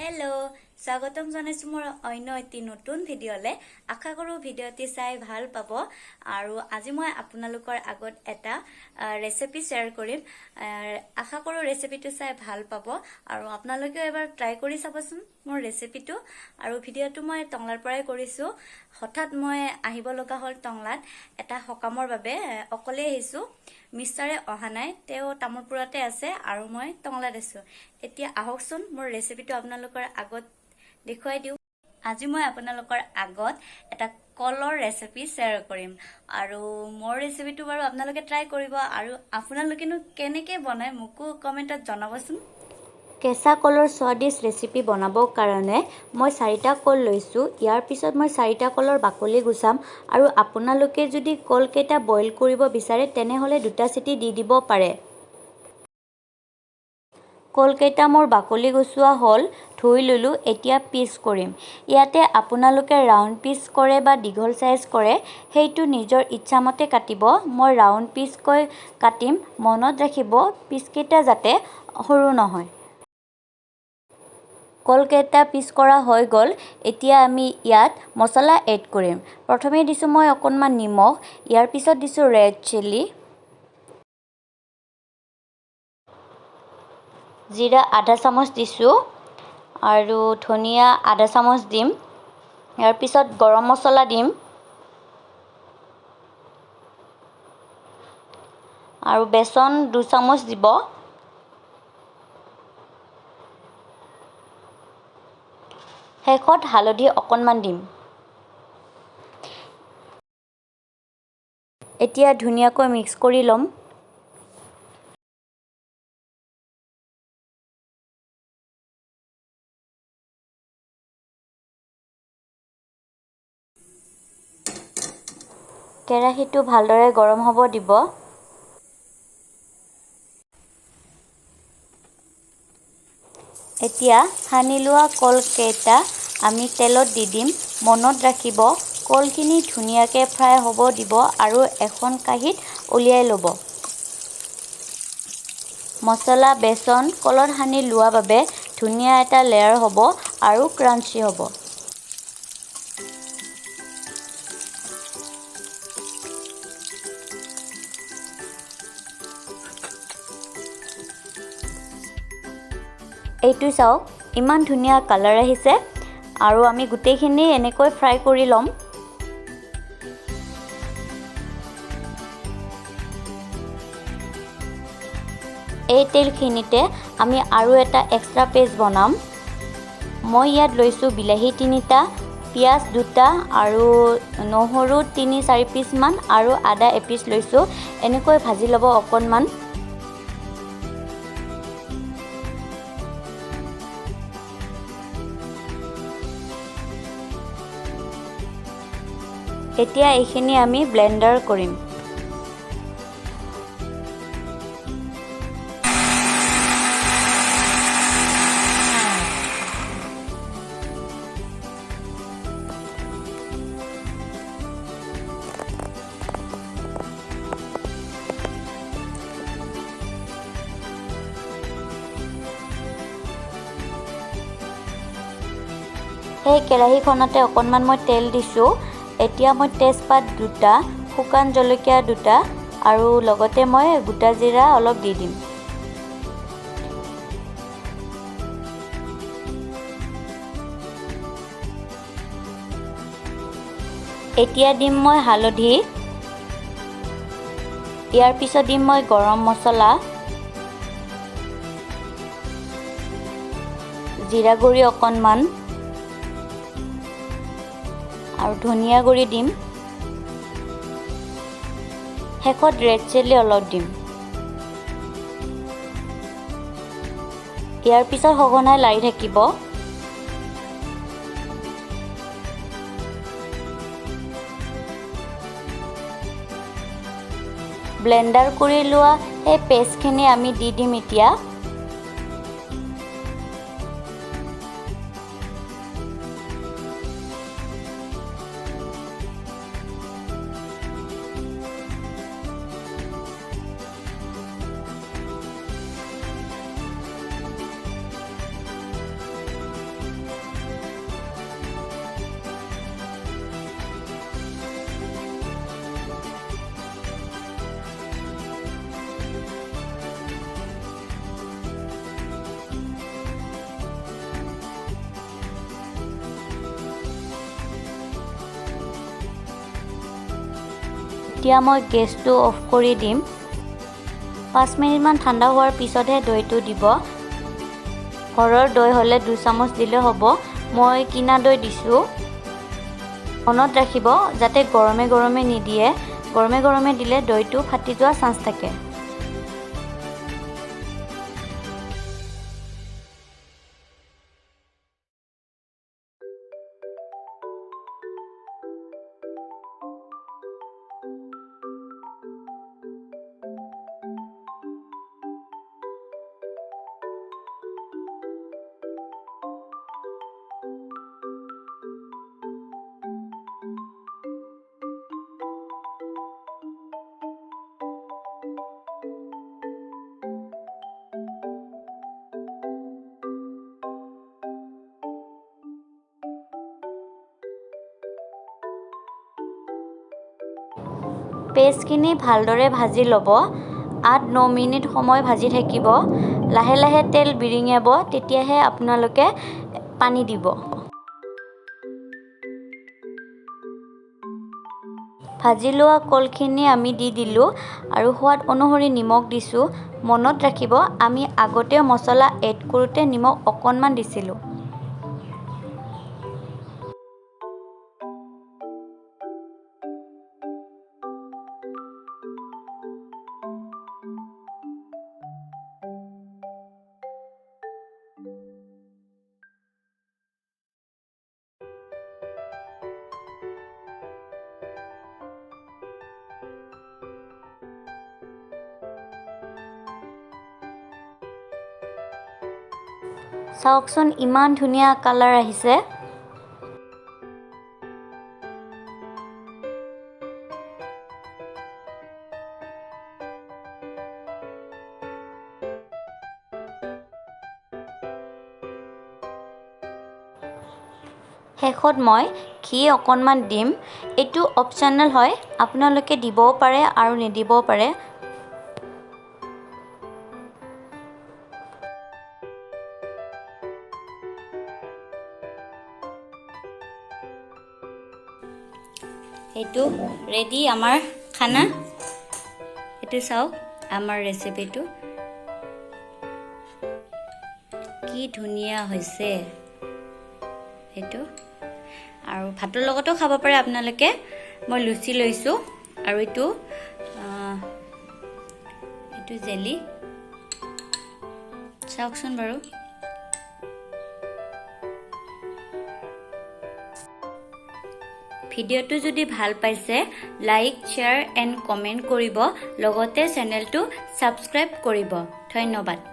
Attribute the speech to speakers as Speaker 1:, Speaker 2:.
Speaker 1: Hello' স্বাগতম জনাইছো মোৰ অন্য এটি নতুন ভিডিঅ'লে আশা কৰো ভিডিঅ'টি চাই ভাল পাব আৰু আজি মই আপোনালোকৰ আগত এটা ৰেচিপি শ্বেয়াৰ কৰিম আশা কৰো ৰেচিপিটো চাই ভাল পাব আৰু আপোনালোকেও এবাৰ ট্ৰাই কৰি চাবচোন মোৰ ৰেচিপিটো আৰু ভিডিঅ'টো মই টংলাৰ পৰাই কৰিছো হঠাৎ মই আহিব লগা হ'ল টংলাত এটা সকামৰ বাবে অকলে আহিছো মিষ্টাৰে অহা নাই তেও তামুলপুৰতে আছে আৰু মই টংলাত আছো এতিয়া আহকচোন মোৰ ৰেচিপিটো আপোনালোকৰ আগত দেখুৱাই দিও আজি মই আপোনালোকৰ আগত এটা কলৰ ৰেচিপি শ্বেয়াৰ কৰিম আৰু মোৰ ৰেচিপিটো বাৰু আপোনালোকে ট্ৰাই কৰিব আৰু আপোনালোকেনো কেনেকৈ বনায় মোকো কমেন্টত জনাবচোন কেঁচা কলৰ স্বাদিষ্ট ৰেচিপি বনাবৰ কাৰণে মই 4টা কল লৈছোঁ ইয়াৰ পিছত মই 4টা কলৰ বাকলি গুচাম আৰু আপোনালোকে যদি কলকেইটা বইল কৰিব বিচাৰে তেনেহলে 2টা চিটি দি দিব পাৰে কলকেইটা মোৰ বাকলি গুচোৱা হ'ল ধুই ললো এতিয়া পিচ কৰিম ইয়াতে আপোনালোকে ৰাউণ্ড পিচ কৰে বা দীঘল সাইজ কৰে সেইটো নিজৰ ইচ্ছামতে কাটিব মই ৰাউণ্ড পিচকৈ কাটিম মনত ৰাখিব পিচকেইটা যাতে সৰু নহয় কলকেইটা পিচ কৰা হৈ গ'ল এতিয়া আমি ইয়াত মছলা এড কৰিম প্ৰথমে দিছো মই অকণমান নিমখ ইয়াৰ পিছত দিছো ৰেড চিলি জিৰা আধা চামুচ দিছো আৰু ধনিয়া আধা চামুচ দিম ইয়াৰ পিছত গৰম মছলা দিম আৰু বেসন 2 চামুচ দিব শেষত হালধি অকণমান দিম এতিয়া ধুনীয়াকৈ মিক্স কৰি লম কেৰাহীটো ভালদৰে গৰম হ'ব দিব এতিয়া সানি লোৱা কলকেইটা আমি তেলত দি দিম মনত ৰাখিব কলখিনি ধুনীয়াকৈ ফ্ৰাই হ'ব দিব আৰু এখন কাঁহীত উলিয়াই ল'ব মছলা বেসন কলত সানি লোৱা বাবে ধুনীয়া এটা লেয়াৰ হ'ব আৰু ক্ৰাঞ্চি হ'ব এইটো চাওক ইমান ধুনীয়া কালাৰ আহিছে আৰু আমি গুটেইখিনি এনেকৈ ফ্ৰাই কৰি লম এই তেলখিনিতে আমি আৰু এটা এক্সট্ৰা পেষ্ট বনাম মই ইয়াত লৈছো বিলাহী 3টা পিয়াজ 2টা আৰু নহৰু 3-4 পিচ মান আৰু আদা এপিচ লৈছো এনেকৈ ভাজি ল'ব অকণমান এতিয়া এইখিনি আমি ব্লেন্ডাৰ কৰিম এই কেৰাহীখনতে অকণমান মই তেল দিছো এতিয়া মই তেজপাত 2টা শুকান জলকীয়া 2টা আৰু লগতে মই গোটা জিৰা অলপ দি দিম এতিয়া দিম মই হালধি ইয়াৰ পিছত দিম মই গৰম মছলা জিৰা গুৰি অকণমান আৰু ধনিয়া গুৰি দিম শেষত ৰেড চিলি অলপ দিম ইয়াৰ পিছত সঘনাই লাৰি থাকিব ব্লেন্ডাৰ কৰি লোৱা এই পেষ্টখিনি আমি দি দিম এতিয়া এতিয়া মই গেছটো অফ কৰি দিম। 5 মিনিটমান ঠাণ্ডা হোৱাৰ পিছতহে দৈটো দিব। ঘৰৰ দৈ হ'লে 2 চামুচ দিলে হ'ব। মই কিনা দৈ দিছোঁ। মনত ৰাখিব যাতে গৰমে গৰমে নিদিয়ে। গৰমে গৰমে দিলে দৈটো ফাটি যোৱাৰ চান্স থাকে। পেষ্টখিনি ভালদৰে ভাজি ল'ব। 8-9 মিনিট সময় ভাজি থাকিব। লাহে লাহে তেল বিৰিঙাব, তেতিয়াহে আপোনালোকে পানী দিব। ভাজি লোৱা কলখিনি আমি দি দিলোঁ আৰু সোৱাদ অনুসৰি নিমখ দিছোঁ। মনত ৰাখিব আমি আগতে মছলা এড কৰোঁতে নিমখ অকণমান দিছিলোঁ। চাওকচোন ইমান ধুনীয়া কালাৰ আহিছে। শেষত মই ঘি অকণমান দিম। এইটো অপশ্যনেল হয়, আপোনালোকে দিবও পাৰে আৰু নিদিবও পাৰে। এইটো ৰেডি আমাৰ খানা। এইটো চাওক আমাৰ ৰেচিপিটো কি ধুনীয়া হৈছে। এইটো আৰু ভাতৰ লগতো খাব পাৰে আপোনালোকে। মই লুচি লৈছোঁ আৰু এইটো জেলি। চাওকচোন বাৰু। ভিডিঅ'টো যদি ভাল পাইছে লাইক, শ্বেয়াৰ এণ্ড কমেণ্ট কৰিব। লগতে চেনেলটো ছাবস্ক্ৰাইব কৰিব। ধন্যবাদ।